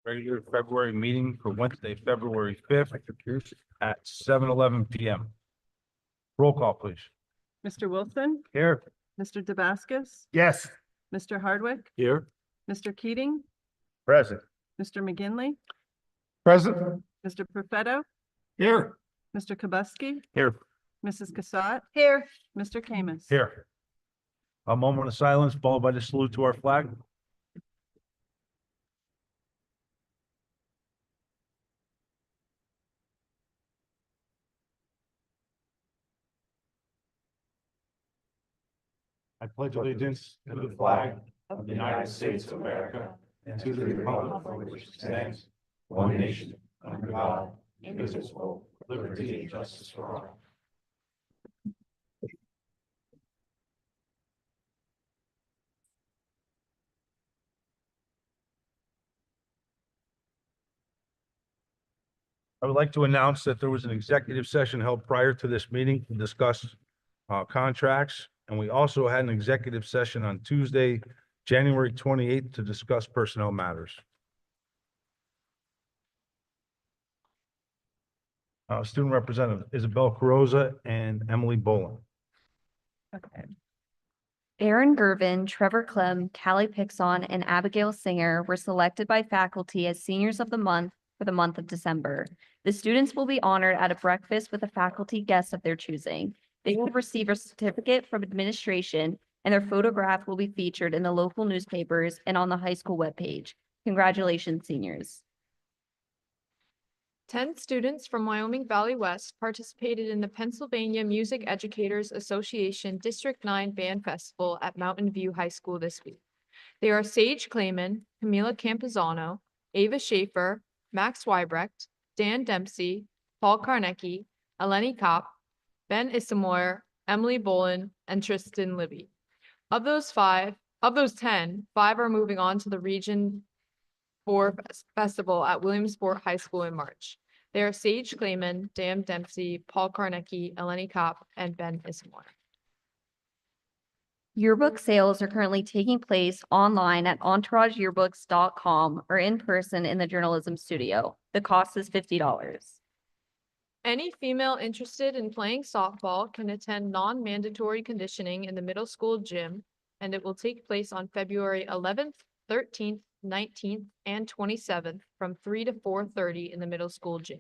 regular February meeting for Wednesday, February 5th at 7:11 PM. Roll call, please. Mr. Wilson, Here. Mr. Damascus, Yes. Mr. Hardwick, Here. Mr. Keating, Present. Mr. McGinley, Present. Mr. Perfetto, Here. Mr. Kubuski, Here. Mrs. Cassatt, Here. Mr. Kamis. Here. A moment of silence followed by the salute to our flag. I pledge allegiance to the flag of the United States of America and to the republic for which it stands, one nation, under God, indivisible, with liberty and justice for all. I would like to announce that there was an executive session held prior to this meeting to discuss contracts. And we also had an executive session on Tuesday, January 28th, to discuss personnel matters. Student Representative Isabel Carrozza and Emily Bolin. Okay. Aaron Gervin, Trevor Clem, Callie Pixon, and Abigail Singer were selected by faculty as seniors of the month for the month of December. The students will be honored at a breakfast with a faculty guest of their choosing. They will receive a certificate from administration, and their photograph will be featured in the local newspapers and on the high school webpage. Congratulations, seniors. 10 students from Wyoming Valley West participated in the Pennsylvania Music Educators Association District 9 Band Festival at Mountain View High School this week. They are Sage Clayman, Camila Campizano, Ava Schaefer, Max Weibrecht, Dan Dempsey, Paul Karnecki, Eleni Kopp, Ben Issamoyer, Emily Bolin, and Tristan Libby. Of those 10, 5 are moving on to the Region 4 Festival at Williamsport High School in March. They are Sage Clayman, Dan Dempsey, Paul Karnecki, Eleni Kopp, and Ben Issamoyer. Yearbook sales are currently taking place online at entourageyearbooks.com or in person in the journalism studio. The cost is $50. Any female interested in playing softball can attend non-mandatory conditioning in the middle school gym, and it will take place on February 11th, 13th, 19th, and 27th from 3 to 4:30 in the middle school gym.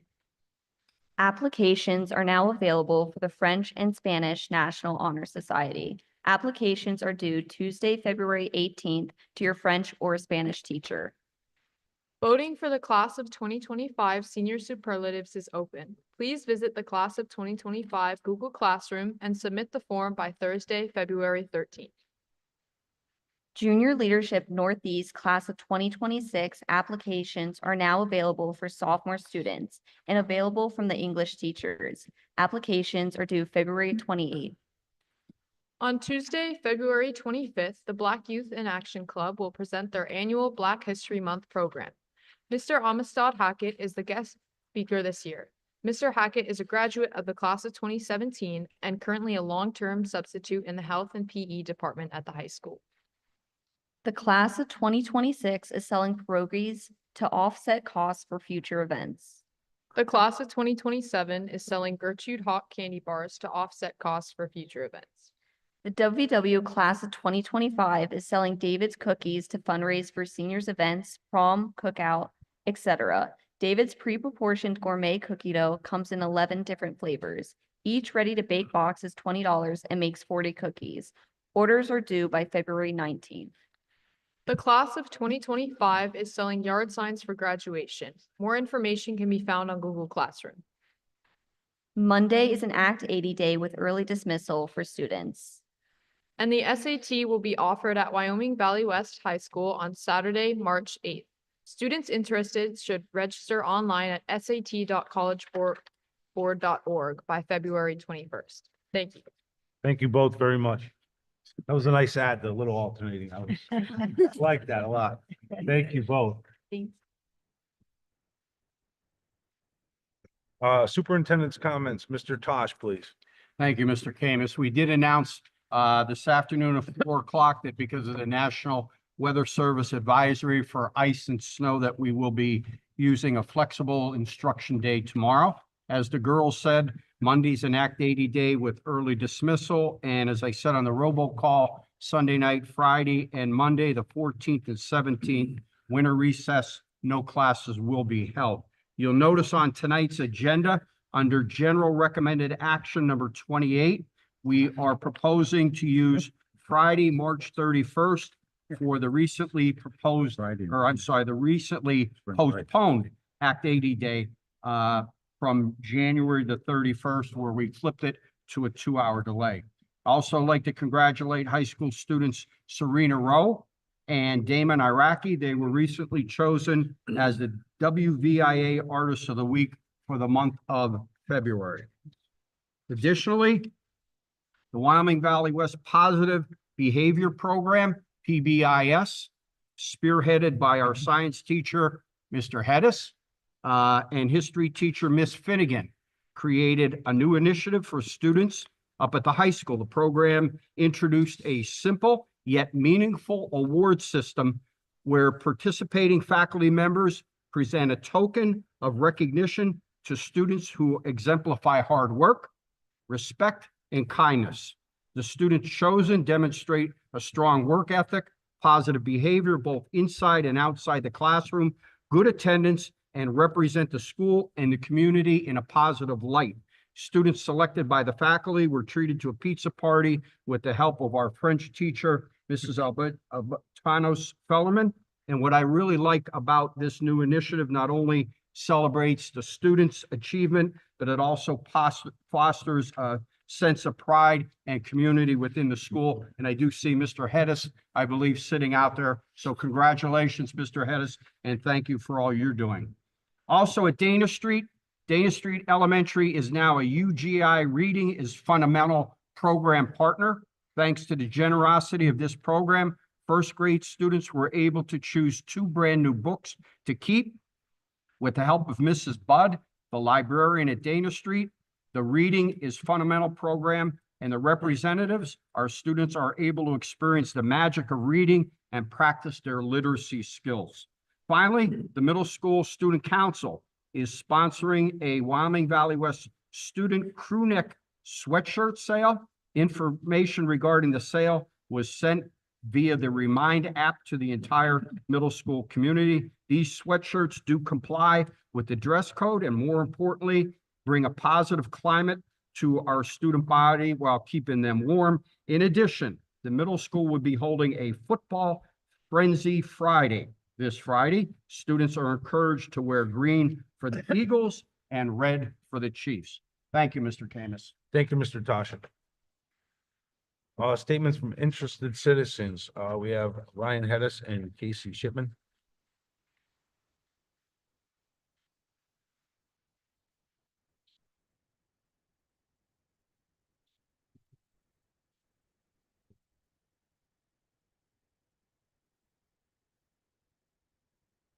Applications are now available for the French and Spanish National Honor Society. Applications are due Tuesday, February 18th to your French or Spanish teacher. Voting for the class of 2025 senior superlatives is open. Please visit the class of 2025 Google Classroom and submit the form by Thursday, February 13th. Junior Leadership Northeast Class of 2026 applications are now available for sophomore students and available from the English teachers. Applications are due February 28th. On Tuesday, February 25th, the Black Youth in Action Club will present their annual Black History Month program. Mr. Amistad Hackett is the guest speaker this year. Mr. Hackett is a graduate of the class of 2017 and currently a long-term substitute in the health and PE department at the high school. The class of 2026 is selling pierogies to offset costs for future events. The class of 2027 is selling Gertrude Hawk candy bars to offset costs for future events. The WVW class of 2025 is selling David's cookies to fundraise for seniors events, prom, cookout, etc. David's pre-proportioned gourmet cookie dough comes in 11 different flavors. Each ready-to-bake box is $20 and makes 40 cookies. Orders are due by February 19th. The class of 2025 is selling yard signs for graduation. More information can be found on Google Classroom. Monday is an Act 80 day with early dismissal for students. And the SAT will be offered at Wyoming Valley West High School on Saturday, March 8th. Students interested should register online at sat.collegeboard.org by February 21st. Thank you. Thank you both very much. That was a nice ad, the little alternating. I like that a lot. Thank you both. Thanks. Superintendent's comments, Mr. Tosh, please. Thank you, Mr. Kamis. We did announce this afternoon at 4 o'clock that because of the National Weather Service advisory for ice and snow that we will be using a flexible instruction day tomorrow. As the girls said, Monday's an Act 80 day with early dismissal. And as I said on the robocall, Sunday night, Friday, and Monday, the 14th and 17th, winter recess, no classes will be held. You'll notice on tonight's agenda, under general recommended action number 28, we are proposing to use Friday, March 31st for the recently proposed, the recently postponed Act 80 day from January the 31st, where we flipped it to a 2-hour delay. Also like to congratulate high school students Serena Rowe and Damon Iraqi. They were recently chosen as the WVIA Artists of the Week for the month of February. Additionally, the Wyoming Valley West Positive Behavior Program, PBIS, spearheaded by our science teacher, Mr. Hedis, and history teacher, Miss Finnegan, created a new initiative for students up at the high school. The program introduced a simple yet meaningful award system where participating faculty members present a token of recognition to students who exemplify hard work, respect, and kindness. The students chosen demonstrate a strong work ethic, positive behavior, both inside and outside the classroom, good attendance, and represent the school and the community in a positive light. Students selected by the faculty were treated to a pizza party with the help of our French teacher, Mrs. Albertanos Fellerman. And what I really like about this new initiative, not only celebrates the students' achievement, but it also fosters a sense of pride and community within the school. And I do see Mr. Hedis, I believe, sitting out there. So congratulations, Mr. Hedis, and thank you for all you're doing. Also at Dana Street Elementary is now a UGI Reading is Fundamental program partner. Thanks to the generosity of this program, first grade students were able to choose 2 brand new books to keep. With the help of Mrs. Budd, the librarian at Dana Street, the Reading is Fundamental program and the representatives, our students are able to experience the magic of reading and practice their literacy skills. Finally, the middle school student council is sponsoring a Wyoming Valley West student crew neck sweatshirt sale. Information regarding the sale was sent via the Remind app to the entire middle school community. These sweatshirts do comply with the dress code and, more importantly, bring a positive climate to our student body while keeping them warm. In addition, the middle school will be holding a football frenzy Friday. This Friday, students are encouraged to wear green for the Eagles and red for the Chiefs. Thank you, Mr. Camus. Thank you, Mr. Toshin. Statements from interested citizens. We have Ryan Hedis and Casey Shipman.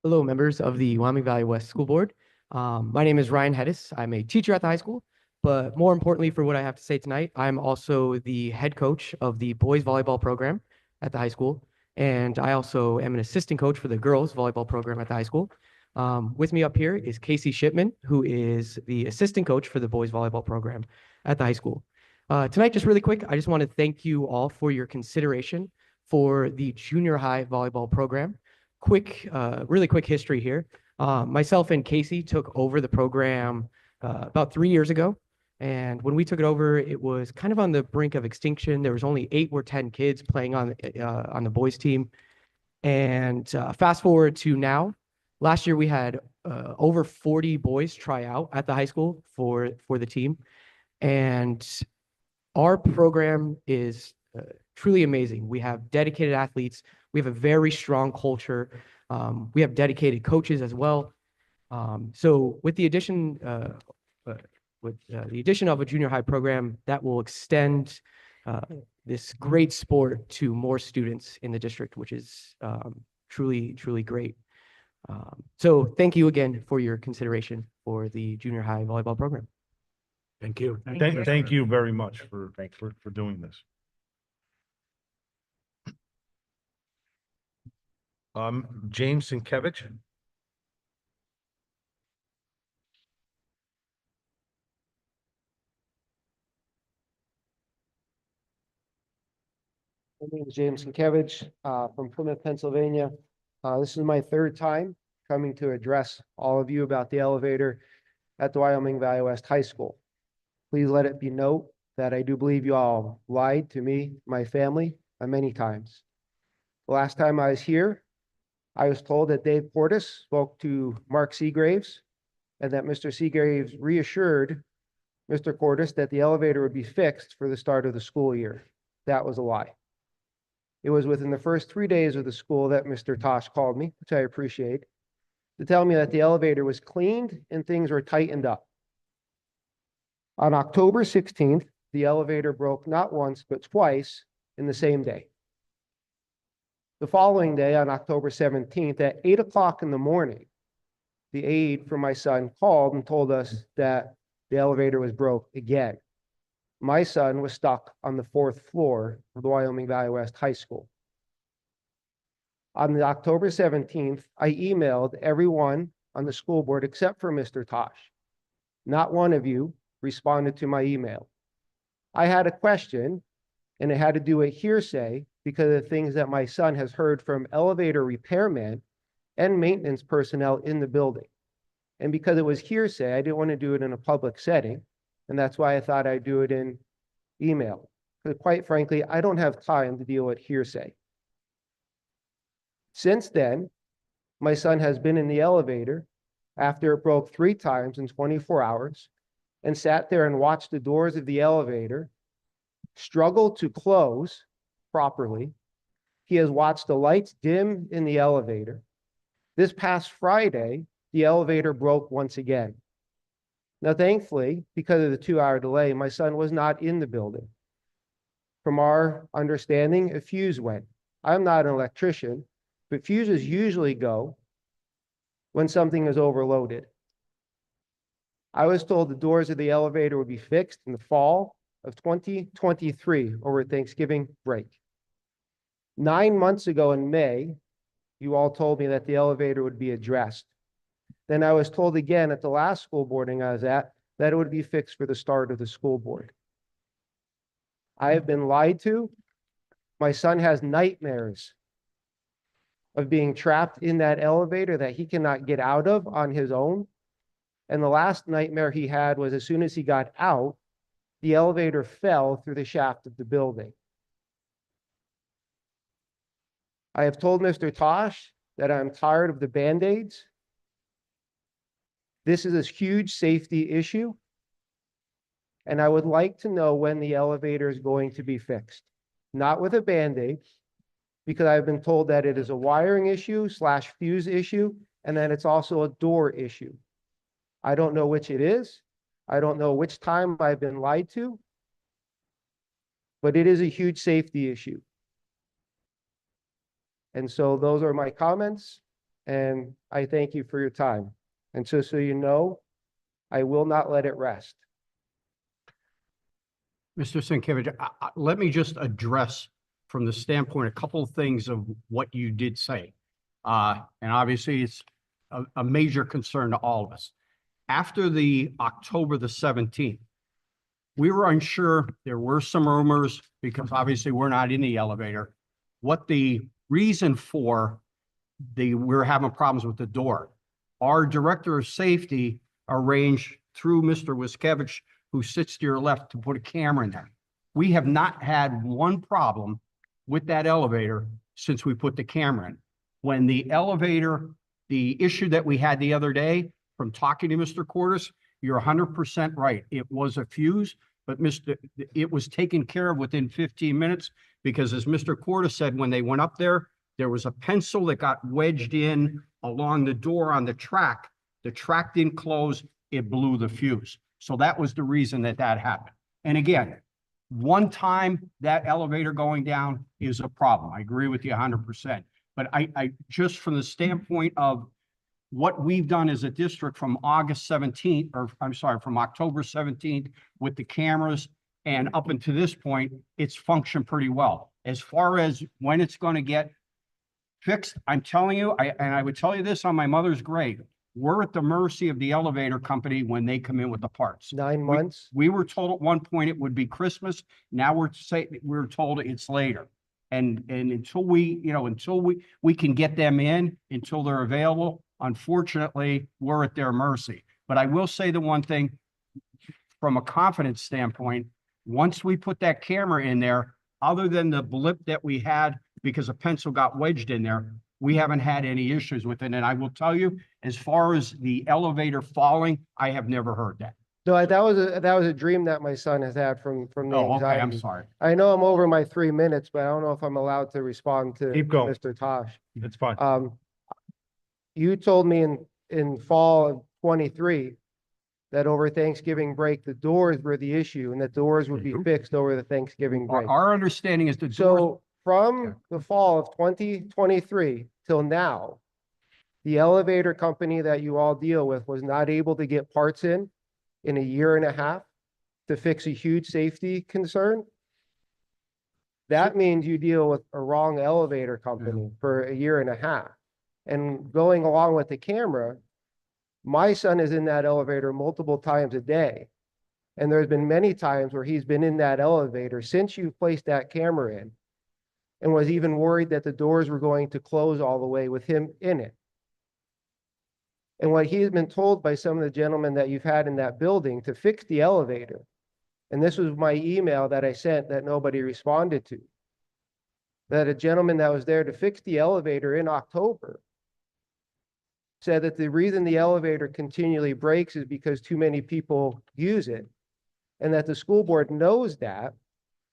Hello, members of the Wyoming Valley West School Board. My name is Ryan Hedis. I'm a teacher at the high school, but more importantly for what I have to say tonight, I'm also the head coach of the boys volleyball program at the high school. And I also am an assistant coach for the girls volleyball program at the high school. With me up here is Casey Shipman, who is the assistant coach for the boys volleyball program at the high school. Tonight, just really quick, I just want to thank you all for your consideration for the junior high volleyball program. Really quick history here. Myself and Casey took over the program about 3 years ago. And when we took it over, it was kind of on the brink of extinction. There was only 8 or 10 kids playing on the boys team. And fast forward to now, last year we had over 40 boys try out at the high school for the team. And our program is truly amazing. We have dedicated athletes. We have a very strong culture. We have dedicated coaches as well. So with the addition of a junior high program, that will extend this great sport to more students in the district, which is truly, truly great. So thank you again for your consideration for the junior high volleyball program. Thank you. Thank you very much for doing this. James Sienkiewicz. My name is James Sienkiewicz, from Plymouth, Pennsylvania. This is my third time coming to address all of you about the elevator at the Wyoming Valley West High School. Please let it be known that I do believe you all lied to me, my family, many times. The last time I was here, I was told that Dave Portis spoke to Mark Seagraves and that Mr. Seagraves reassured Mr. Portis that the elevator would be fixed for the start of the school year. That was a lie. It was within the first 3 days of the school that Mr. Tosh called me, which I appreciate, to tell me that the elevator was cleaned and things were tightened up. On October 16th, the elevator broke not once, but twice in the same day. The following day, on October 17th, at 8 o'clock in the morning, the aide for my son called and told us that the elevator was broke again. My son was stuck on the 4th floor of the Wyoming Valley West High School. On the October 17th, I emailed everyone on the school board except for Mr. Tosh. Not one of you responded to my email. I had a question, and it had to do with hearsay because of the things that my son has heard from elevator repairmen and maintenance personnel in the building. And because it was hearsay, I didn't want to do it in a public setting. And that's why I thought I'd do it in email. Because quite frankly, I don't have time to deal with hearsay. Since then, my son has been in the elevator after it broke 3 times in 24 hours and sat there and watched the doors of the elevator struggle to close properly. He has watched the lights dim in the elevator. This past Friday, the elevator broke once again. Now, thankfully, because of the 2-hour delay, my son was not in the building. From our understanding, a fuse went. I'm not an electrician, but fuses usually go when something is overloaded. I was told the doors of the elevator would be fixed in the fall of 2023 over Thanksgiving break. 9 months ago in May, you all told me that the elevator would be addressed. Then I was told again at the last school boarding I was at that it would be fixed for the start of the school board. I have been lied to. My son has nightmares of being trapped in that elevator that he cannot get out of on his own. And the last nightmare he had was as soon as he got out, the elevator fell through the shaft of the building. I have told Mr. Tosh that I'm tired of the Band-Aids. This is a huge safety issue, and I would like to know when the elevator is going to be fixed. Not with a Band-Aid, because I've been told that it is a wiring issue / fuse issue, and that it's also a door issue. I don't know which it is. I don't know which time I've been lied to, but it is a huge safety issue. And so those are my comments, and I thank you for your time. And so you know, I will not let it rest. Mr. Sienkiewicz, let me just address from the standpoint, a couple of things of what you did say. And obviously it's a major concern to all of us. After the October the 17th, we were unsure. There were some rumors because obviously we're not in the elevator. What the reason for we're having problems with the door. Our director of safety arranged through Mr. Wiskevich, who sits to your left, to put a camera in there. We have not had one problem with that elevator since we put the camera in. When the elevator, the issue that we had the other day from talking to Mr. Cordes, you're 100% right. It was a fuse, but it was taken care of within 15 minutes because as Mr. Cordes said, when they went up there, there was a pencil that got wedged in along the door on the track. The track didn't close, it blew the fuse. So that was the reason that happened. And again, one time that elevator going down is a problem. I agree with you 100%. But I just from the standpoint of what we've done as a district from August 17th, or I'm sorry, from October 17th with the cameras and up until this point, it's functioned pretty well. As far as when it's going to get fixed. I'm telling you, and I would tell you this on my mother's grave. We're at the mercy of the elevator company when they come in with the parts. 9 months? We were told at one point it would be Christmas. Now we're told it's later. And until we can get them in, until they're available, unfortunately, we're at their mercy. But I will say the one thing, from a confidence standpoint, once we put that camera in there, other than the blip that we had because a pencil got wedged in there, we haven't had any issues with it. And I will tell you, as far as the elevator falling, I have never heard that. No, that was a dream that my son has had from the Oh, okay, I'm anxiety. sorry. I know I'm over my 3 minutes, but I don't know if I'm allowed to respond to Keep going. Mr. Tosh. It's fine. You told me in fall of 23 that over Thanksgiving break, the doors were the issue and the doors would be fixed over the Thanksgiving break. Our understanding is the doors, So from the fall of 2023 till now, the elevator company that you all deal with was not able to get parts in a year and a half to fix a huge safety concern. That means you deal with a wrong elevator company for a year and a half. And going along with the camera, my son is in that elevator multiple times a day. And there's been many times where he's been in that elevator since you placed that camera in and was even worried that the doors were going to close all the way with him in it. And what he has been told by some of the gentlemen that you've had in that building to fix the elevator, and this was my email that I sent that nobody responded to, that a gentleman that was there to fix the elevator in October said that the reason the elevator continually breaks is because too many people use it, and that the school board knows that,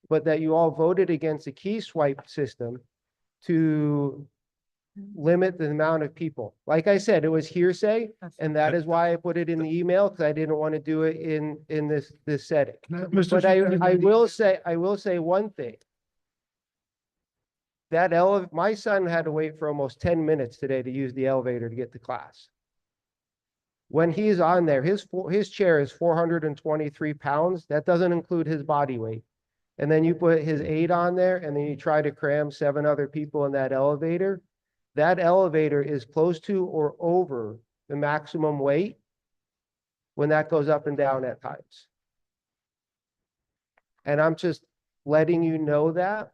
but that you all voted against a key swipe system to limit the amount of people. Like I said, it was hearsay, and that is why I put it in the email, because I didn't want to do it in this setting. But I will say one thing. My son had to wait for almost 10 minutes today to use the elevator to get to class. When he's on there, his chair is 423 pounds. That doesn't include his body weight. And then you put his aide on there, and then you try to cram 7 other people in that elevator. That elevator is close to or over the maximum weight when that goes up and down at times. And I'm just letting you know that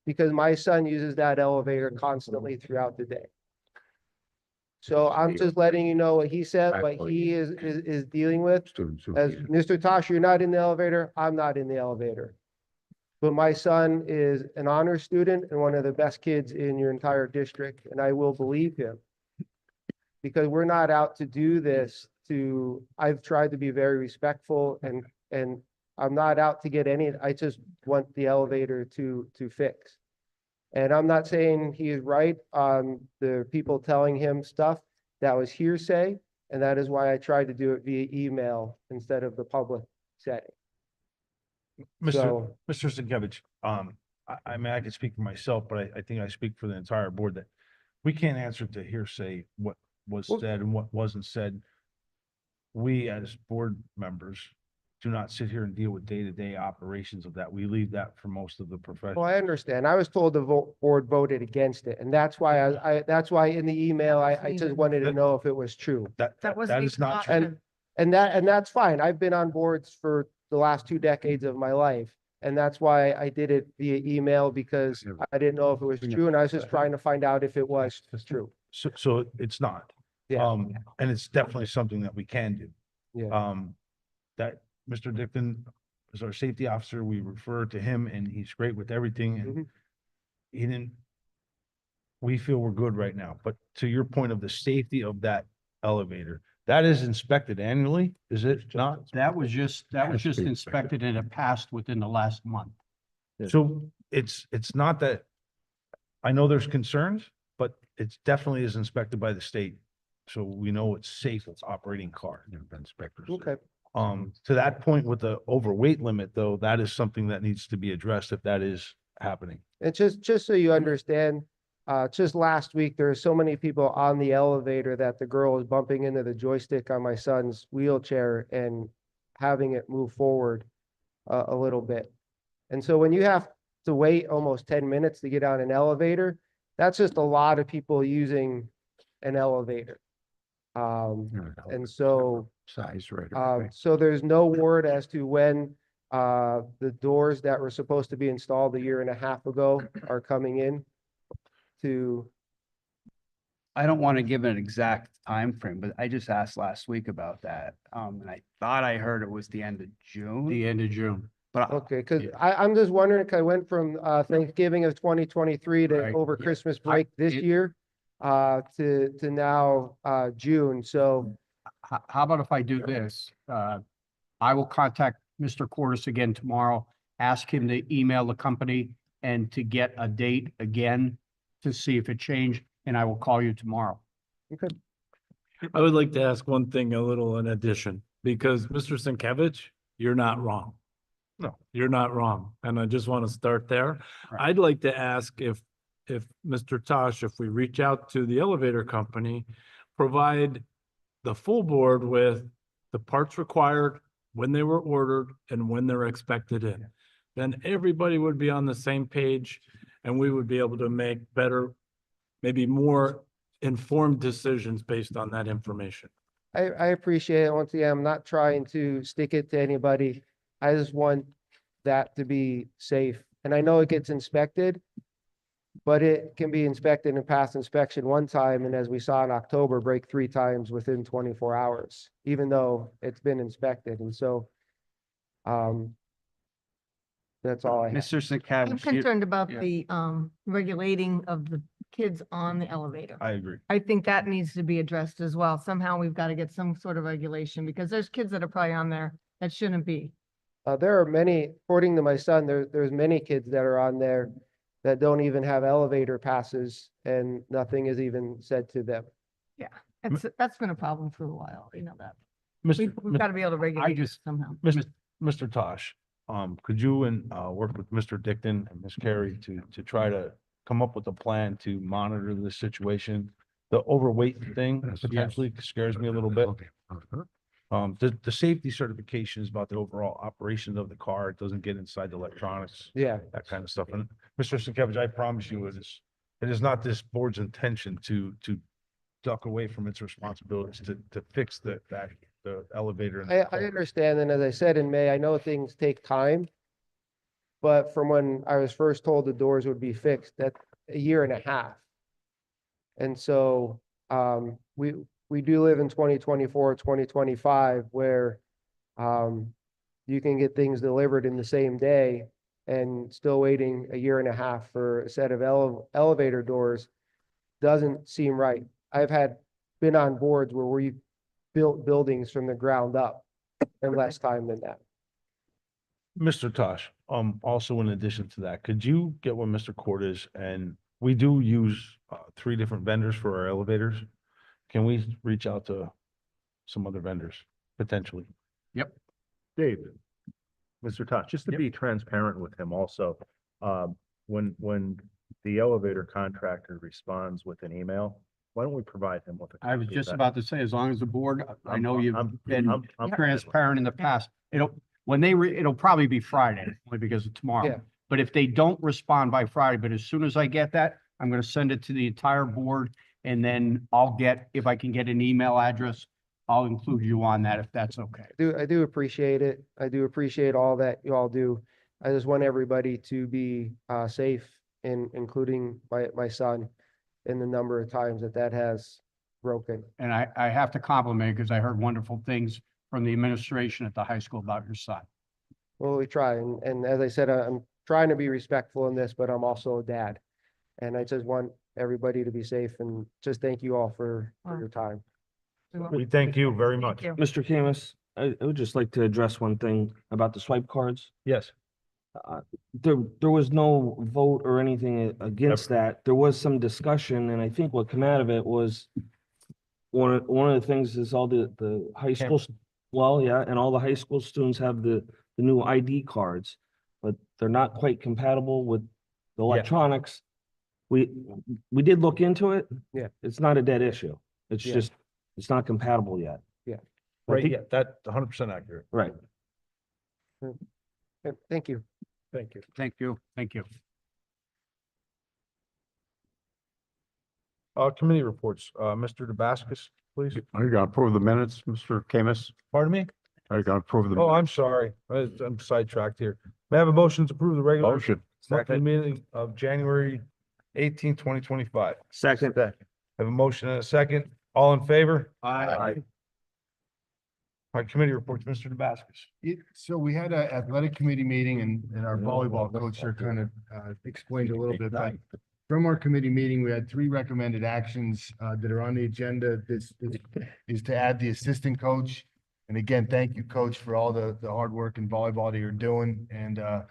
because my son uses that elevator constantly throughout the day. So I'm just letting you know what he said, what he is dealing with. As Mr. Tosh, you're not in the elevator, I'm not in the elevator. But my son is an honor student and one of the best kids in your entire district, and I will believe him. Because we're not out to do this I've tried to be very respectful and I'm not out to get I just want the elevator to fix. And I'm not saying he is right on the people telling him stuff that was hearsay, and that is why I tried to do it via email instead of the public setting. Mr. Sienkiewicz, I mean, I can speak for myself, but I think I speak for the entire board that we can't answer to hearsay what was said and what wasn't said. We as board members do not sit here and deal with day-to-day operations of that. We leave that for most of the professionals. Well, I understand. I was told the board voted against it, and that's why that's why in the email, I just wanted to know if it was true. That was That the is not true. option. And that's fine. I've been on boards for the last 2 decades of my life. And that's why I did it via email, because I didn't know if it was true. And I was just trying to find out if it was true. So it's not. Yeah. And it's definitely something that we can do. Yeah. That Mr. Dickton is our safety officer. We refer to him and he's great with everything. And we feel we're good right now. But to your point of the safety of that elevator, that is inspected annually, is it not? that was just inspected and it passed within the last month. So it's not that, I know there's concerns, but it's definitely is inspected by the state. So we know it's safe, it's operating car. Okay. To that point with the overweight limit though, that is something that needs to be addressed if that is happening. And just so you understand, just last week, there were so many people on the elevator that the girl was bumping into the joystick on my son's wheelchair and having it move forward a little bit. And so when you have to wait almost 10 minutes to get on an elevator, that's just a lot of people using an elevator. And so, Size right so there's no word as to when the doors that were supposed to be installed a year and a half ago are coming in to, I don't want to give an exact time frame, but I just asked last week about that. And I thought I heard it was the end of June, The end of June. but okay, because I'm just wondering, 'cause I went from Thanksgiving of 2023 to Right, over yeah. Christmas break this it- year to now June, so. How about if I do this? I will contact Mr. Cordes again tomorrow, ask him to email the company and to get a date again to see if it changed, and I will call you tomorrow. I would like to ask one thing a little in addition, because Mr. Sienkiewicz, you're not wrong. No. You're not wrong, and I just want to start there. Right. I'd like to ask if Mr. Tosh, if we reach out to the elevator company, provide the full board with the parts required, when they were ordered, and when they're expected in. Then everybody would be on the same page, and we would be able to make better, maybe more informed decisions based on that information. I appreciate it. Once again, I'm not trying to stick it to anybody. I just want that to be safe. And I know it gets inspected, but it can be inspected and pass inspection one time, and as we saw in October, break 3 times within 24 hours, even though it's been inspected. And so, that's all I have. Mr. I'm Sienkiewicz, you- concerned about yeah. the regulating of the kids on the elevator. I agree. I think that needs to be addressed as well. Somehow we've got to get some sort of regulation because there's kids that are probably on there that shouldn't be. There are many, according to my son, there's many kids that are on there that don't even have elevator passes and nothing is even said to them. That's been a problem for a while. You know that. Mr. We've got to be able to regulate it just- somehow. Mr. Tosh, could you work with Mr. Dickton and Ms. Carey to try to come up with a plan to monitor this situation? The overweight thing potentially scares me a little bit. The safety certification is about the overall operations of the car. It doesn't get inside the electronics, Yeah, that kind of stuff. And Mr. Sienkiewicz, I promise you, it is not this board's intention to duck away from its responsibilities to fix the elevator. and the I car. understand. And as I said in May, I know things take time. But from when I was first told the doors would be fixed, that's a year and a half. And so, we do live in 2024, 2025, where, you can get things delivered in the same day and still waiting a year and a half for a set of elevator doors doesn't seem right. I've been on boards where we built buildings from the ground up in less time than that. Mr. Tosh, also in addition to that, could you get with Mr. Cordes, and we do use 3 different vendors for our elevators? Can we reach out to some other vendors potentially? Dave, Mr. Tosh, just to Yep. be transparent with him also, when the elevator contractor responds with an email, why don't we provide him with a I was copy of just that? about to say, as long as the board, I I'm- know you've I'm- been I'm- transparent in the past. It'll probably be Friday, only because of Yeah. tomorrow. But if they don't respond by Friday, but as soon as I get that, I'm gonna send it to the entire board. And then if I can get an email address, I'll include you on that if that's okay. I do appreciate it. I do appreciate all that you all do. I just want everybody to be safe, including my son, in the number of times that has broken. And I have to compliment, because I heard wonderful things from the administration at the high school about your son. Well, we try, and as I said, I'm trying to be respectful in this, but I'm also a dad. And I just want everybody to be safe, and just thank you all for your time. We thank you very much. Thank you. Mr. Camus, I would just like to address one thing about the swipe cards. Yes. There was no vote or anything against that. There was some discussion, and I think what came out of it was one of the things is all the high school, well, yeah, and all the high school students have the new ID cards, but they're not quite compatible with the electronics. We did look into it. Yeah. It's not a dead issue. It's Yeah. just, it's not compatible yet. Yeah. I Right, think- yeah, that's 100% accurate. Right. Thank you. Thank you. Thank you. Thank you. Committee reports, Mr. DeBascus, please. Are you gonna approve the minutes, Mr. Camus? Pardon me? Are you gonna approve the? Oh, I'm sorry. I'm sidetracked here. May I have a motion to approve the regular Motion. monthly meeting of January 18, 2025? Second. Have a motion and a second. All in favor? Aye. All right, committee reports, Mr. DeBascus. So we had a athletic committee meeting and our volleyball coach there kind of explained a little bit, but from our committee meeting, we had 3 recommended actions that are on the agenda. This is to add the assistant coach. And again, thank you, coach, for all the hard work in volleyball that you're doing and to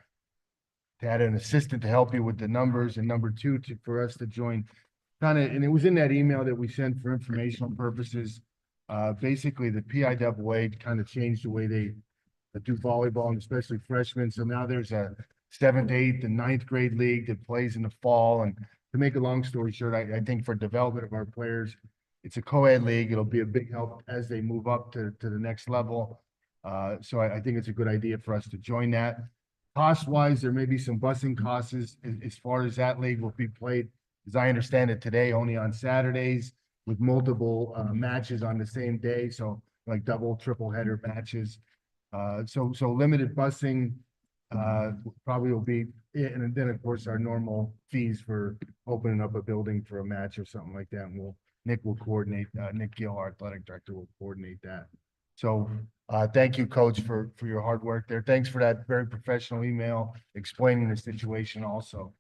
add an assistant to help you with the numbers, and number 2, for us to join kind of, and it was in that email that we sent for informational purposes. Basically, the PIAA kind of changed the way they do volleyball, and especially freshmen. So now there's a 7th, 8th, and 9th grade league that plays in the fall. And to make a long story short, I think for development of our players, it's a co-ed league. It'll be a big help as they move up to the next level. So I think it's a good idea for us to join that. Cost-wise, there may be some busing costs as far as that league will be played, as I understand it today, only on Saturdays, with multiple matches on the same day, so like double, triple header matches. So limited busing probably will be, and then of course our normal fees for opening up a building for a match or something like that. And Nick will coordinate, Nick Gill, our athletic director, will coordinate that. So thank you, coach, for your hard work there. Thanks for that very professional email explaining the situation also.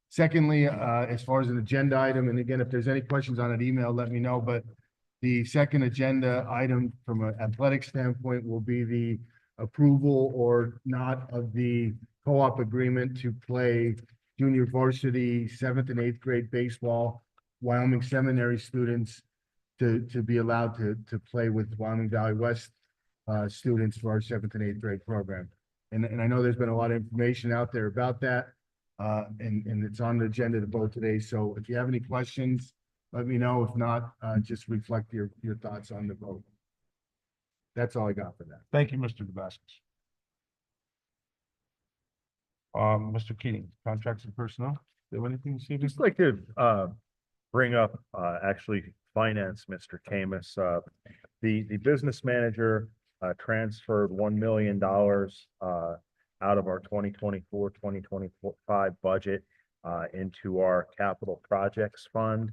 Secondly, as far as an agenda item, and again, if there's any questions on an email, let me know, but the second agenda item from an athletic standpoint will be the approval or not of the co-op agreement to play junior varsity 7th and 8th grade baseball. Wyoming Seminary students to be allowed to play with Wyoming Valley West students for our 7th and 8th grade program. And I know there's been a lot of information out there about that. And it's on the agenda to vote today. So if you have any questions, let me know. If not, just reflect your thoughts on the vote. That's all I got for that. Thank you, Mr. DeBascus. Mr. Keating, contracts and personnel. Do you have anything to say? Just like to bring up actually finance, Mr. Camus. The business manager transferred $1 million out of our 2024-2025 budget into our capital projects fund.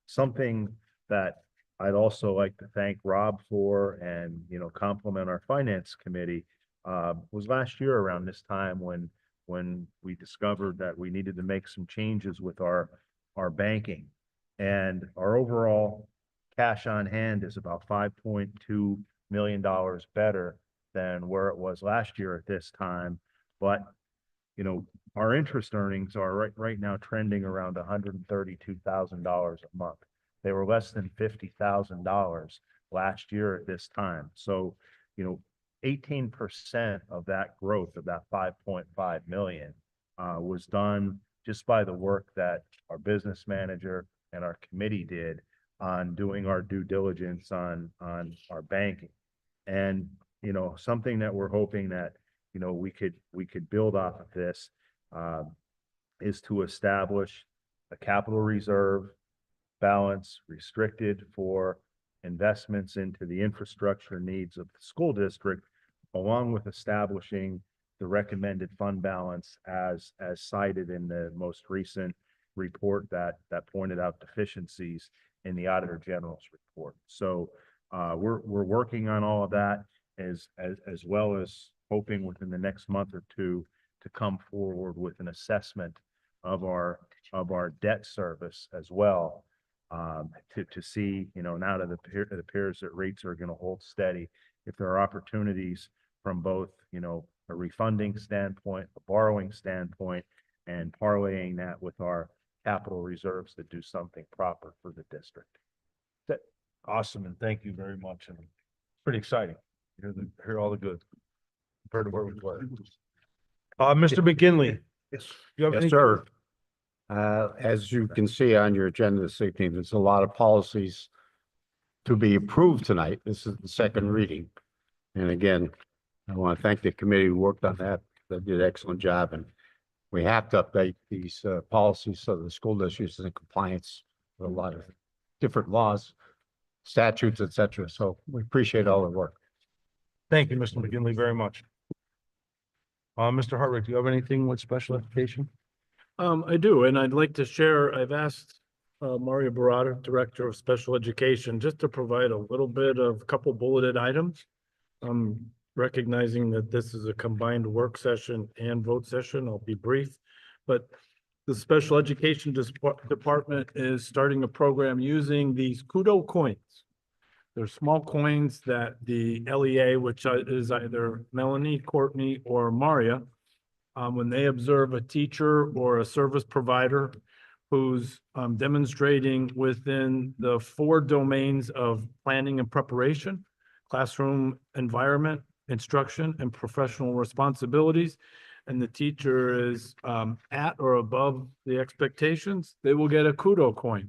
Something that I'd also like to thank Rob for and, compliment our finance committee was last year around this time when we discovered that we needed to make some changes with our banking. And our overall cash on hand is about $5.2 million better than where it was last year at this time. But, our interest earnings are right now trending around $132,000 a month. They were less than $50,000 last year at this time. So, 18% of that growth of that 5.5 million was done just by the work that our business manager and our committee did on doing our due diligence on our banking. And, something that we're hoping that, we could build off of this is to establish a capital reserve balance restricted for investments into the infrastructure needs of the school district, along with establishing the recommended fund balance as cited in the most recent report that pointed out deficiencies in the Auditor General's report. So we're working on all of that as well as hoping within the next month or two to come forward with an assessment of our debt service as well. To see, now that it appears that rates are going to hold steady, if there are opportunities from both, a refunding standpoint, a borrowing standpoint, and parlaying that with our capital reserves to do something proper for the district. Awesome, and thank you very much. And pretty exciting. Hear all the good. Compared to where we were. Mr. McGinley. You have Yes, any- sir. As you can see on your agenda this evening, there's a lot of policies to be approved tonight. This is the second reading. And again, I want to thank the committee who worked on that. They did an excellent job. And we have to update these policies so the school district is in compliance with a lot of different laws, statutes, et cetera. So we appreciate all the work. Thank you, Mr. McGinley, very much. Mr. Hartwick, do you have anything with special education? I do, and I'd like to share, I've asked Mario Barata, Director of Special Education, just to provide a little bit of couple bulleted items. Recognizing that this is a combined work session and vote session, I'll be brief. But the Special Education Department is starting a program using these Kudo coins. They're small coins that the LEA, which is either Melanie, Courtney, or Maria, when they observe a teacher or a service provider who's demonstrating within the 4 domains of planning and preparation, classroom environment, instruction, and professional responsibilities, and the teacher is at or above the expectations, they will get a Kudo coin.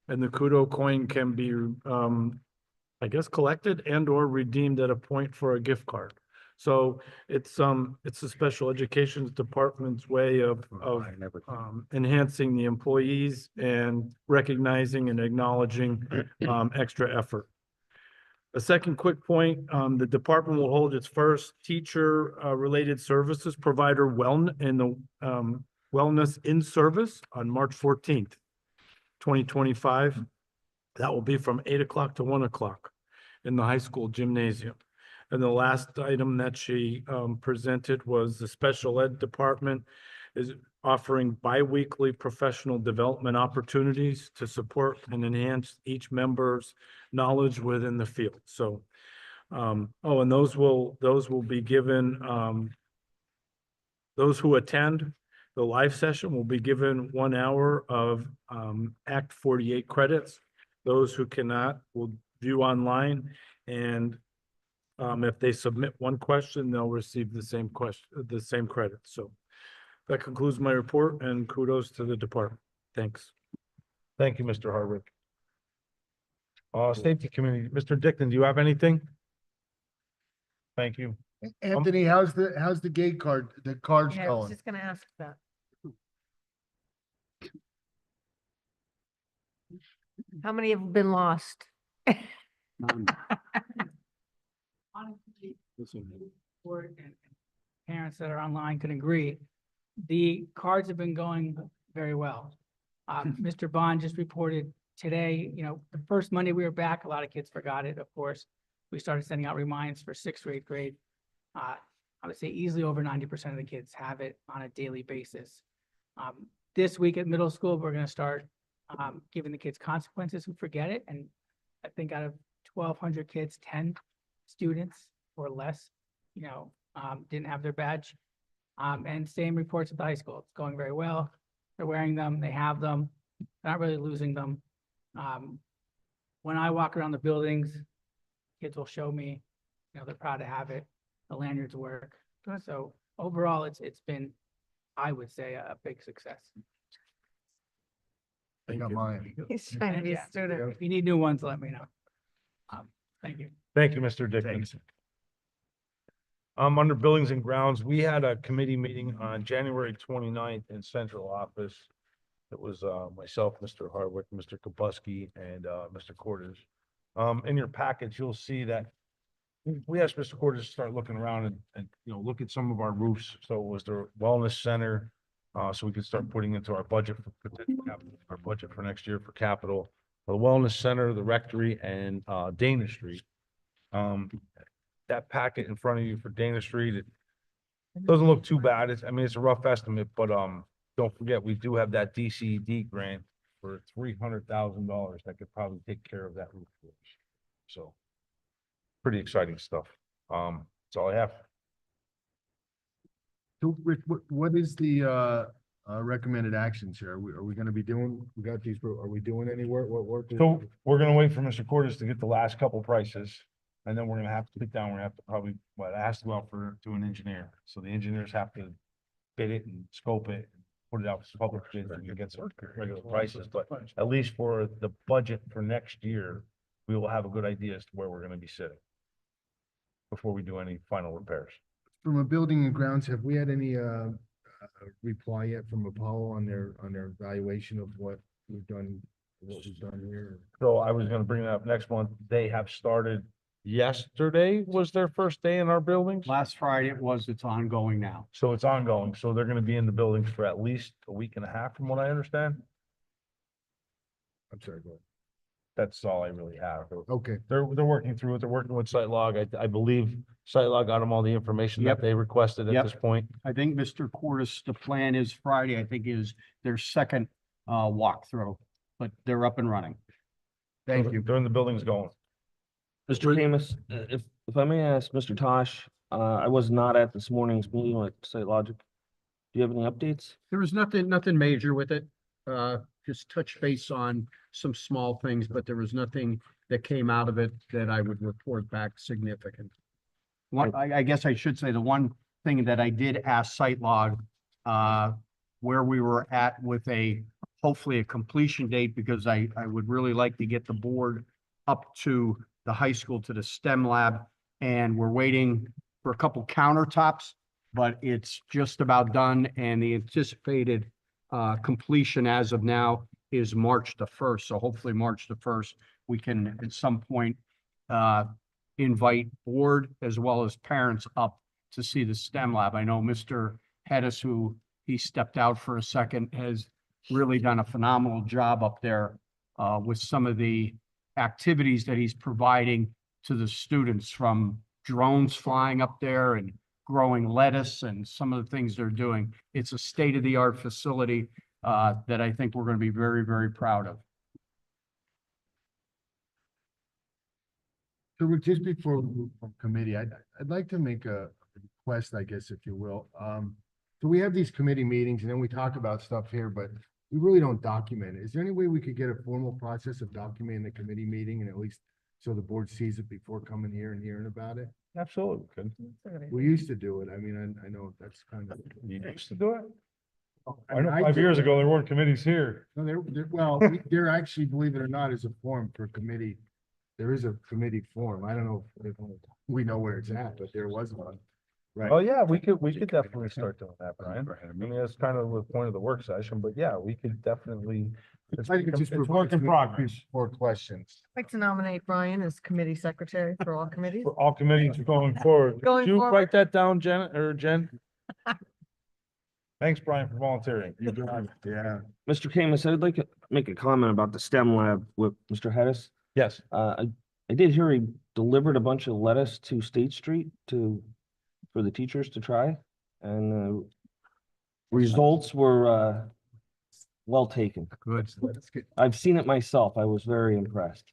And the Kudo coin can be, I guess, collected and or redeemed at a point for a gift card. So it's the special education department's way of enhancing the employees and recognizing and acknowledging extra effort. A second quick point, the department will hold its first teacher related services provider wellness in service on March 14th, 2025. That will be from 8 o'clock to 1 o'clock in the high school gymnasium. And the last item that she presented was the special ed department is offering bi-weekly professional development opportunities to support and enhance each member's knowledge within the field. So, and those will be given, those who attend the live session will be given 1 hour of Act 48 credits. Those who cannot will view online, and if they submit one question, they'll receive the same credit. So that concludes my report, and kudos to the department. Thanks. Thank you, Mr. Hartwick. Safety Committee, Mr. Dickon, do you have anything? Thank you. Anthony, how's the gate card, the cards Yeah, I was going? just gonna ask that. How many have been lost? Honestly, board and parents that are online can agree. The cards have been going very well. Mr. Bond just reported today, the first Monday we were back, a lot of kids forgot it, of course. We started sending out reminders for 6th or 8th grade. I would say easily over 90% of the kids have it on a daily basis. This week at middle school, we're going to start giving the kids consequences who forget it. And I think out of 1,200 kids, 10 students or less, didn't have their badge. And same reports at the high school. It's going very well. They're wearing them. They have them. They're not really losing them. When I walk around the buildings, kids will show me, they're proud to have it. The lanyards work. So overall, it's been, I would say, a big success. I got mine. He's trying to be a Yeah. student. If you need new ones, let me know. Thank you. Thank you, Mr. Dickon. Under Buildings and Grounds, we had a committee meeting on January 29th in central office. It was myself, Mr. Hardwick, Mr. Kabuski, and Mr. Cordes. In your package, you'll see that we asked Mr. Cordes to start looking around and look at some of our roofs. So it was the wellness center, so we could start putting into our budget for next year for capital. The wellness center, the rectory, and Dana Street. That packet in front of you for Dana Street, it doesn't look too bad. It's a rough estimate, but don't forget, we do have that DCD grant for $300,000 that could probably take care of that roof for us. So pretty exciting stuff. That's all I have. So Rick, what is the recommended actions here? Are we gonna be doing, are we doing any work? What work? So we're gonna wait for Mr. Cordes to get the last couple prices. And then we're gonna have to sit down, we're gonna have to probably, it has to go out to an engineer. So the engineers have to bid it and scope it, put it out for public bids, and you get some regular prices. But at least for the budget for next year, we will have a good idea as to where we're gonna be sitting before we do any final repairs. From a building and grounds, have we had any reply yet from Apollo on their evaluation of what we've done here? So I was gonna bring that up next month. They have started yesterday was their first day in our buildings. Last Friday it was, it's ongoing now. So it's ongoing. So they're gonna be in the buildings for at least a week and a half, from what I understand. I'm sorry, go ahead. That's all I really have. Okay, They're working through it. They're working with SiteLog. I believe SiteLog got them all the information that Yep. they requested at Yep. this point. I think Mr. Cordes, the plan is Friday, I think is their second walkthrough, but they're up and running. thank you. They're in the buildings going. Mr. Camus, if I may ask, Mr. Tosh, I was not at this morning's meeting with Site Logic. Do you have any updates? There was nothing major with it. Just touch base on some small things, but there was nothing that came out of it that I would report back significant. I guess I should say the one thing that I did ask SiteLog, where we were at with hopefully a completion date, because I would really like to get the board up to the high school, to the STEM lab, and we're waiting for a couple countertops, but it's just about done, and the anticipated completion as of now is March the 1st. So hopefully March the 1st, we can at some point invite board as well as parents up to see the STEM lab. I know Mr. Hedis, who he stepped out for a second, has really done a phenomenal job up there with some of the activities that he's providing to the students, from drones flying up there and growing lettuce and some of the things they're doing. It's a state-of-the-art facility that I think we're going to be very, very proud of. So Rick, just before we move from committee, I'd like to make a request, I guess, if you will. So we have these committee meetings and then we talk about stuff here, but we really don't document it. Is there any way we could get a formal process of documenting the committee meeting, and at least so the board sees it before coming here and hearing about it? Absolutely. Good. We used to do it. I mean, I know that's kind of. You used to do it? I know I 5 did years it. ago, there weren't committees here. No, well, there actually, believe it or not, is a form for committee. There is a committee form. I don't know if we know where it's at, but there was one. Right. Oh, yeah, we could definitely start doing that, Brian. I mean, that's kind of the point of the work session, but yeah, we could definitely. I think it's just work in progress. For questions. I'd like to nominate Brian as committee secretary for all committees. For all committees going forward. Going Did you forward. write that down, Jen? Thanks, Brian, for volunteering. Yeah. Mr. Camus, I'd like to make a comment about the STEM lab with Mr. Hedis. Yes. I did hear he delivered a bunch of lettuce to State Street for the teachers to try, and results were well taken. Good. That's good. I've seen it myself. I was very impressed.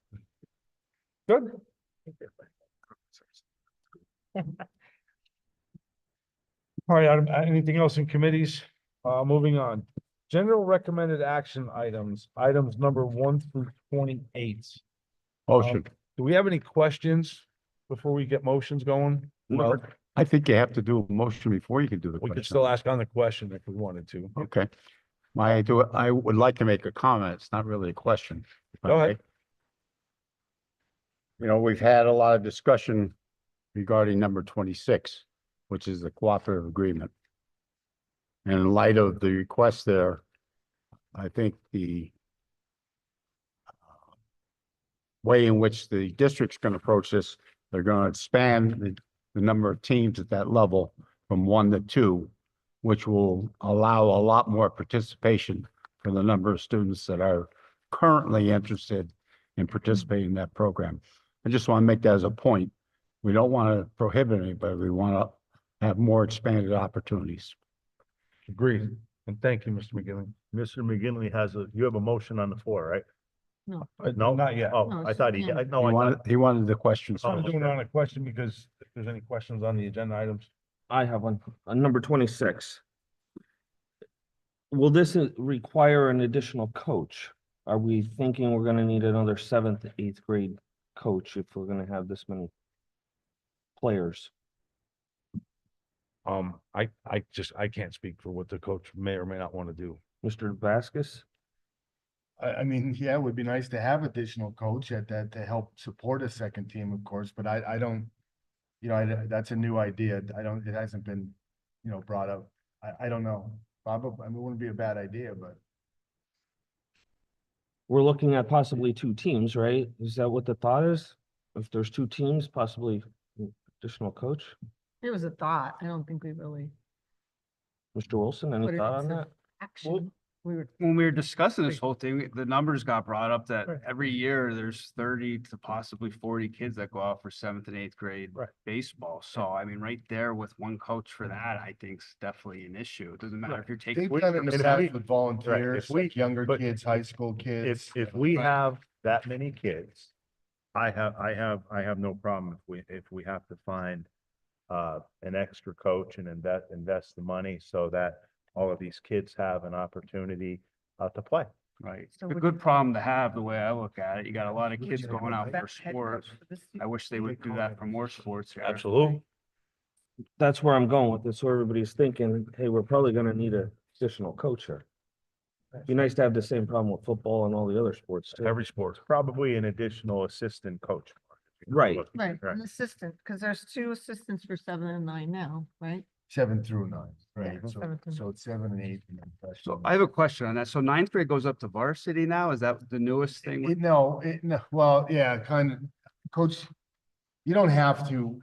Good. All right, anything else in committees? Moving on. General recommended action items number 1 through 28. Motion. Do we have any questions before we get motions going? Well, I think you have to do a motion before you can do the We could question. still ask on the question if we wanted to. Okay. I would like to make a comment. It's not really a question. Go ahead. Okay? You know, we've had a lot of discussion regarding number 26, which is the cooperative agreement. And in light of the request there, I think the way in which the district's going to approach this, they're going to expand the number of teams at that level from 1 to 2, which will allow a lot more participation for the number of students that are currently interested in participating in that program. I just want to make that as a point. We don't want to prohibit anybody. We want to have more expanded opportunities. Agreed. And thank you, Mr. McGinley. Mr. McGinley you have a motion on the floor, right? No. No, Not yet. Oh, No, I it's thought just he, him. no, I thought, He wanted the questions. Oh, I'm first. doing it on a question because if there's any questions on the agenda items. I have one, number 26. Will this require an additional coach? Are we thinking we're gonna need another 7th, 8th grade coach if we're gonna have this many players? I can't speak for what the coach may or may not want to do. Mr. Vasquez? I mean, yeah, it would be nice to have additional coach at that to help support a second team, of course, but I don't, that's a new idea. It hasn't been, brought up. I don't know. Probably, I mean, it wouldn't be a bad idea, but We're looking at possibly two teams, right? Is that what the thought is? If there's two teams, possibly additional coach? It was a thought. I don't think we really Mr. Wilson, any put it thought on into that? action. We were, When we were discussing this whole thing, the numbers got brought up that Right. every year there's 30 to possibly 40 kids that go out for seventh and eighth grade Right. baseball. So I mean, right there with one coach for that, I think is definitely an issue. It doesn't matter if you're taking. they've done it in the if past we- with volunteers, we- like younger but kids, high school kids. If we have that many kids, I have no problem if we have to find an extra coach and invest the money so that all of these kids have an opportunity to play. Right. It's So a would good you- problem to have, the way I look at it. You got a lot of kids going out for sports. I wish they would do that for more sports here. Absolutely. That's where I'm going with this. So everybody's thinking, hey, we're probably gonna need a additional coach here. Be nice to have the same problem with football and all the other sports too. Every sport. Probably an additional assistant coach. Right. right, an assistant, because there's 2 assistants for 7 and 9 now, right? 7 through 9, right? Yeah, So, 7 through so it's 7 and 8. And then So freshman. I have a question on that. So ninth grade goes up to varsity now? Is that the newest thing? No, well, yeah, kind of, coach, you don't have to.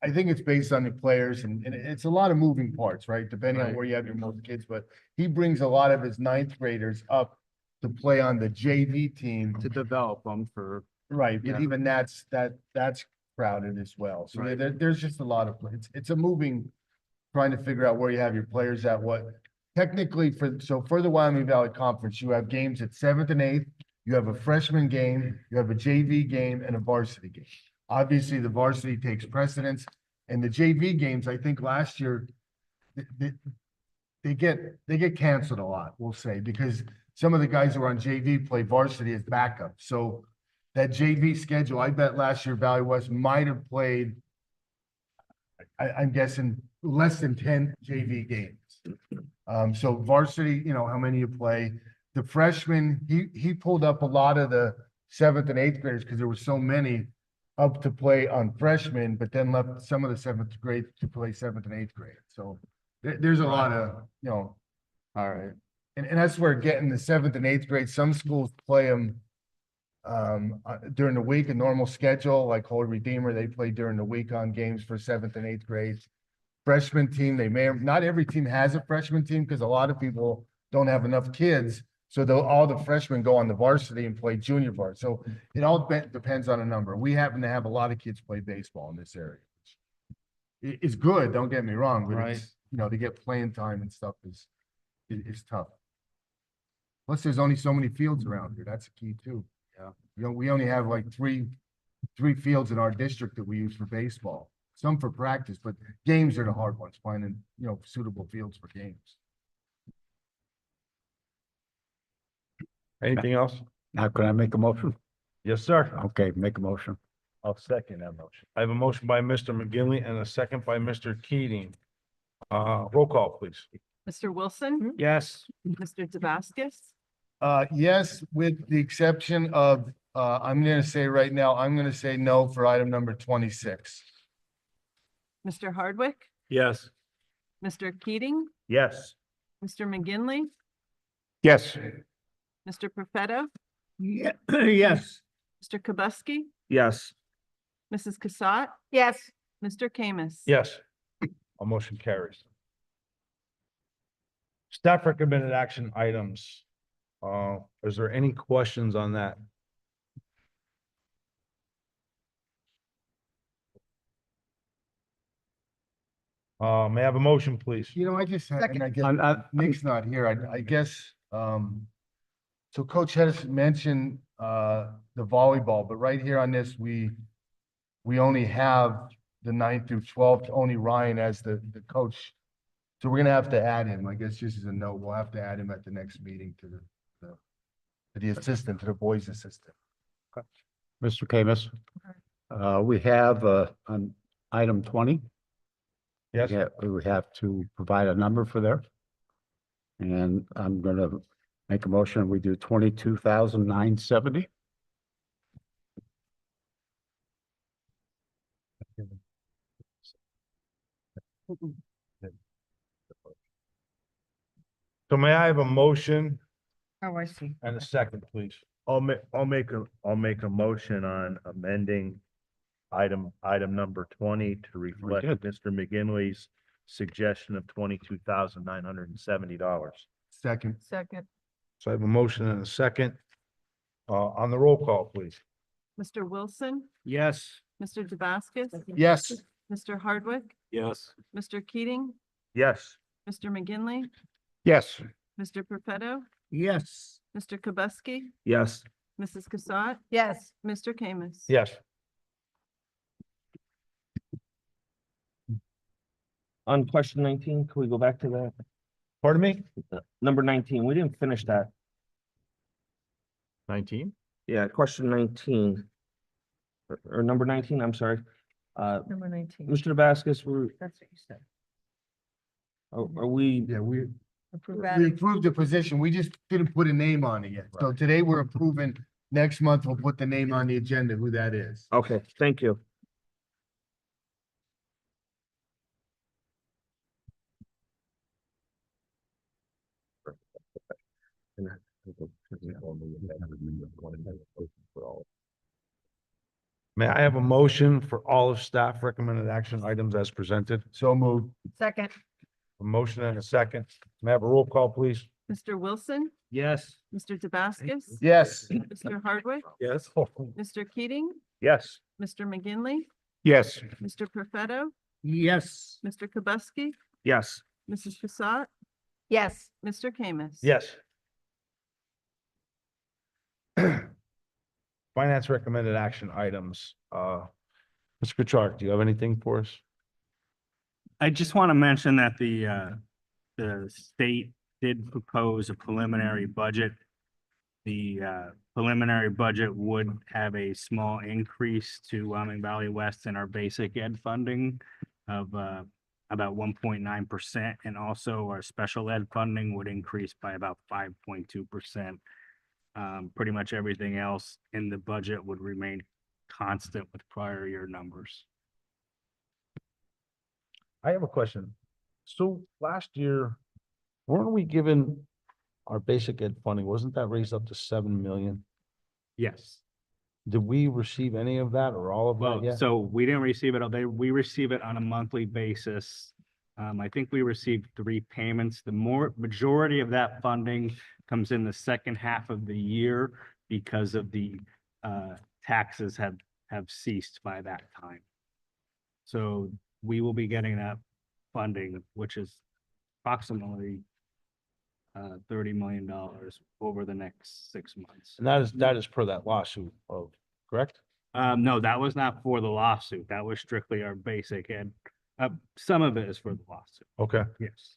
I think it's based on the players and it's a lot of moving parts, right? Depending on Right. where you have your most kids, but he brings a lot of his 9th graders up to play on the JV team. To develop them for, Right, but Yeah. even that's crowded as well. So Right. there's just a lot of, it's a moving, trying to figure out where you have your players at, what. Technically for the Wyoming Valley Conference, you have games at 7th and 8th. You have a freshman game, you have a JV game and a varsity game. Obviously, the varsity takes precedence and the JV games, I think last year, they get canceled a lot, we'll say, because some of the guys who are on JV play varsity as backup. So that JV schedule, I bet last year Valley West might have played, I'm guessing less than 10 JV games. So varsity, how many you play? The freshman, he pulled up a lot of the 7th and 8th graders because there were so many up to play on freshmen, but then left some of the 7th grade to play 7th and 8th grade. So there's a lot of, all right. and that's where getting the 7th and 8th grade, some schools play them during the week, a normal schedule, like Holy Redeemer, they play during the week on games for 7th and 8th grade. Freshman team, not every team has a freshman team because a lot of people don't have enough kids. So all the freshmen go on the varsity and play junior varsity. So it all depends on a number. We happen to have a lot of kids play baseball in this area. It's good, don't get me wrong, but Right. it's, to get playing time and stuff is tough. Plus, there's only so many fields around here. That's a key too. Yeah. We only have like three fields in our district that we use for baseball. Some for practice, but games are the hard ones, finding, suitable fields for games. Anything else? Now, can I make a motion? Yes, sir. Okay, make a motion. I'll second that motion. I have a motion by Mr. McGinley and a second by Mr. Keating. Roll call, please. Mr. Wilson, Yes. Mr. Tavaskis, Yes, with the exception of, I'm gonna say right now, I'm gonna say no for item number 26. Mr. Hardwick, Yes. Mr. Keating, Yes. Mr. McGinley, Yes. Mr. Profetto, Yeah, yes. Mr. Kubuski, Yes. Mrs. Cassatt, Yes, Mr. Kamis. Yes. A motion carries. Staff recommended action items. Is there any questions on that? May I have a motion, please? I just had, and I guess I'm- Nick's not here, I guess, so Coach Hedges mentioned, the volleyball, but right here on this, we only have the 9th through 12th, only Ryan as the coach. So we're gonna have to add him, I guess just as a note, we'll have to add him at the next meeting to the assistant, to the boys assistant. Mr. Camus, we have, on item 20. Yes, We have to provide a number for there. And I'm gonna make a motion, we do 22,970. So may I have a motion Oh, I see. and a second, please? I'll make a motion on amending item number 20 to reflect good. Mr. McGinley's suggestion of $22,970. Second. Second. So I have a motion and a second. On the roll call, please. Mr. Wilson, Yes. Mr. Damascus, Yes. Mr. Hardwick, Yes. Mr. Keating, Yes. Mr. McGinley, Yes. Mr. Perfetto, Yes. Mr. Kubuski, Yes. Mrs. Cassatt, Yes. Mr. Kamis. Yes. On question 19, can we go back to that? Pardon me? Number 19, we didn't finish that. 19? Yeah, question 19. Or number 19, I'm sorry. Number 19. Mr. Damascus, That's what you said. are we, Yeah, we Approve we adding. approved the position. We just didn't put a name on it yet. So today we're approving, next month we'll put the name on the agenda, who that is. okay, thank you. May I have a motion for all of staff recommended action items as presented? So moved. Second. A motion and a second. May I have a roll call, please? Mr. Wilson, Yes. Mr. Damascus, Yes. Mr. Hardwick, Yes. Mr. Keating, Yes. Mr. McGinley, Yes. Mr. Perfetto, Yes. Mr. Kubuski, Yes. Mrs. Cassatt, Yes. Mr. Kamis. Yes. Finance recommended action items. Mr. Kuchar, do you have anything for us? I just want to mention that the state did propose a preliminary budget. The preliminary budget would have a small increase to Wyoming Valley West in our basic ed funding of about 1.9%. And also our special ed funding would increase by about 5.2%. Pretty much everything else in the budget would remain constant with prior year numbers. I have a question. So last year, weren't we given our basic ed funding? Wasn't that raised up to 7 million? Yes. Did we receive any of that or all of that Well, yet? so we didn't receive it, we receive it on a monthly basis. I think we received 3 payments. The majority of that funding comes in the second half of the year because of the taxes have ceased by that time. So we will be getting that funding, which is approximately $30 million over the next 6 months. And that is per that lawsuit of, correct? No, that was not for the lawsuit. That was strictly our basic ed. Some of it is for the lawsuit. Okay. Yes.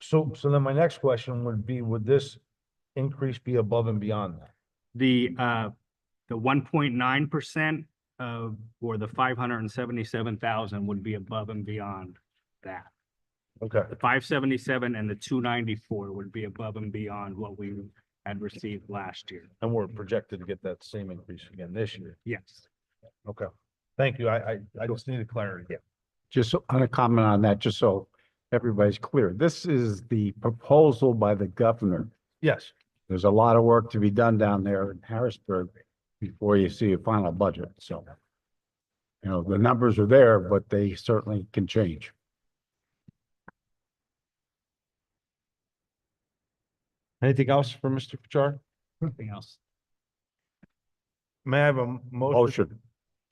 So then my next question would be, would this increase be above and beyond that? The 1.9% or the 577,000 would be above and beyond that. Okay. The 577 and the 294 would be above and beyond what we had received last year. And we're projected to get that same increase again this year. Yes. Okay. Thank you. I just needed clarity. Yeah. Just on a comment on that, just so everybody's clear, this is the proposal by the governor. Yes. There's a lot of work to be done down there in Harrisburg before you see a final budget, so. You know, the numbers are there, but they certainly can change. Anything else for Mr. Kuchar? Anything else? May I have a motion Motion.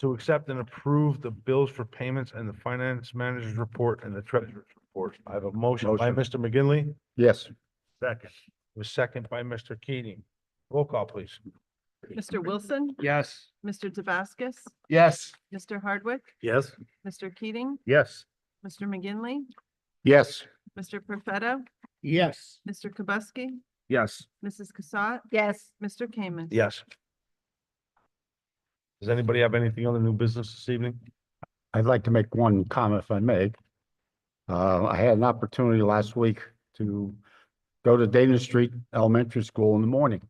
to accept and approve the bills for payments and the finance manager's report and the treasurer's report? I have a motion by Mr. McGinley, Yes. second, a second by Mr. Keating. Roll call, please. Mr. Wilson, Yes. Mr. Damascus, Yes. Mr. Hardwick, Yes. Mr. Keating, Yes. Mr. McGinley, Yes. Mr. Perfetto, Yes. Mr. Kubuski, Yes. Mrs. Cassatt, Yes. Mr. Kamis. Yes. Does anybody have anything on the new business this evening? I'd like to make one comment if I may. I had an opportunity last week to go to Dana Street Elementary School in the morning.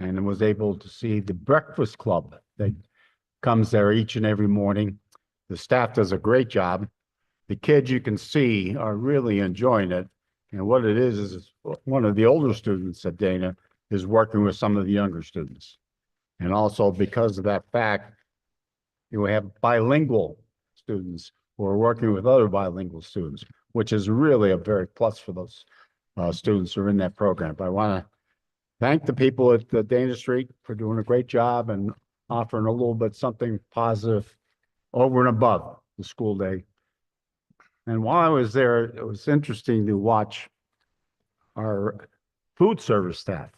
And was able to see the breakfast club that comes there each and every morning. The staff does a great job. The kids you can see are really enjoying it. And what it is one of the older students at Dana is working with some of the younger students. And also because of that fact, you have bilingual students who are working with other bilingual students, which is really a very plus for those students who are in that program. But I want to thank the people at the Dana Street for doing a great job and offering a little bit something positive over and above the school day. And while I was there, it was interesting to watch our food service staff.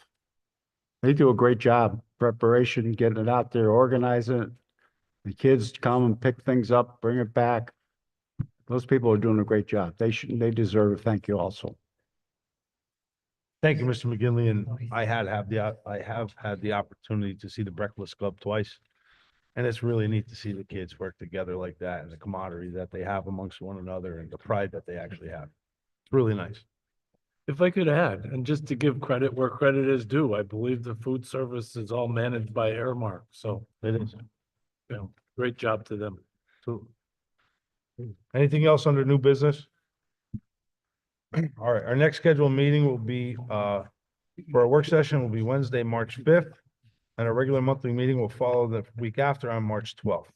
They do a great job, preparation, getting it out there, organizing it. The kids come and pick things up, bring it back. Those people are doing a great job. They deserve a thank you also. Thank you, Mr. McGinley, and I have had the opportunity to see the Breakfast Club twice. And it's really neat to see the kids work together like that and the camaraderie that they have amongst one another and the pride that they actually have. It's really nice. If I could add, and just to give credit where credit is due, I believe the food service is all managed by Airmark, so, It is. you know, great job to them. So, anything else under new business? All right, our next scheduled meeting will be, for our work session will be Wednesday, March 5th. And our regular monthly meeting will follow the week after on March 12th.